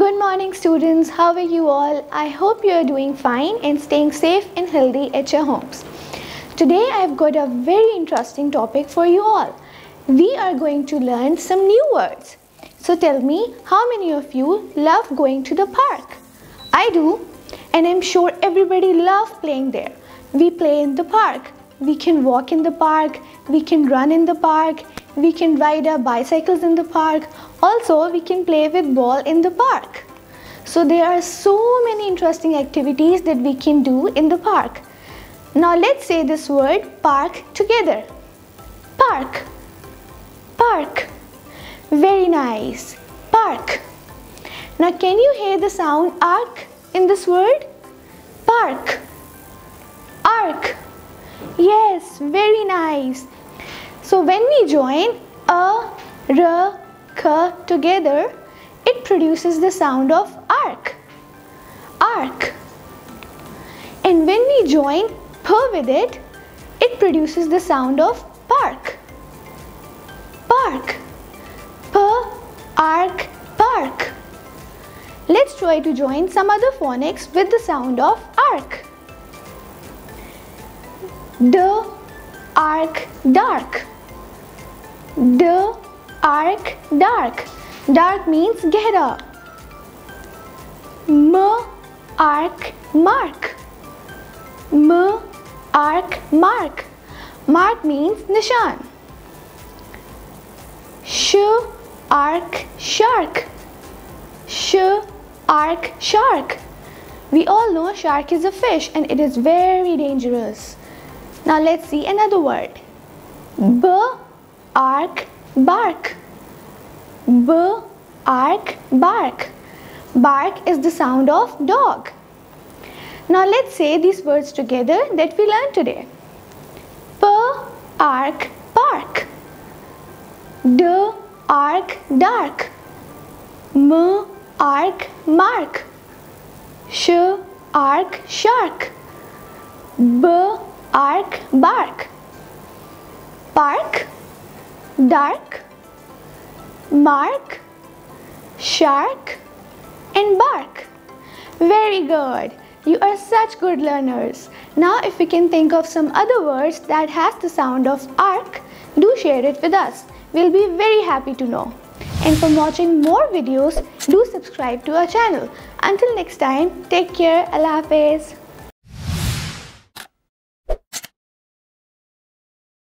Good morning students, how are you all? I hope you are doing fine and staying safe and healthy at your homes. Today I have got a very interesting topic for you all. We are going to learn some new words. So tell me, how many of you love going to the park? I do, and I'm sure everybody loves playing there. We play in the park. We can walk in the park, we can run in the park, we can ride our bicycles in the park. Also, we can play with ball in the park. So there are so many interesting activities that we can do in the park. Now let's say this word park together. Park. Park. Very nice. Park. Now can you hear the sound ark in this word? Park. Ark. Yes, very nice. So when we join a, r, k together, it produces the sound of ark. Ark. And when we join p with it, it produces the sound of park. Park. P-ark, park. Let's try to join some other phonics with the sound of ark. D-ark, dark. D-ark, dark. Dark means gehra. M-ark, mark. M-ark, mark. Mark means nishan. Sh-ark, shark. Sh-ark, shark. We all know shark is a fish and it is very dangerous. Now let's see another word. B-ark, bark. B-ark, bark. Bark is the sound of dog. Now let's say these words together that we learned today. P-ark, park. D-ark, dark. M-ark, mark. Sh-ark, shark. B-ark, bark. Park, dark, mark, shark and bark. Very good. You are such good learners. Now if we can think of some other words that has the sound of ark, do share it with us. We'll be very happy to know. And for watching more videos, do subscribe to our channel. Until next time, take care. Allah Hafiz.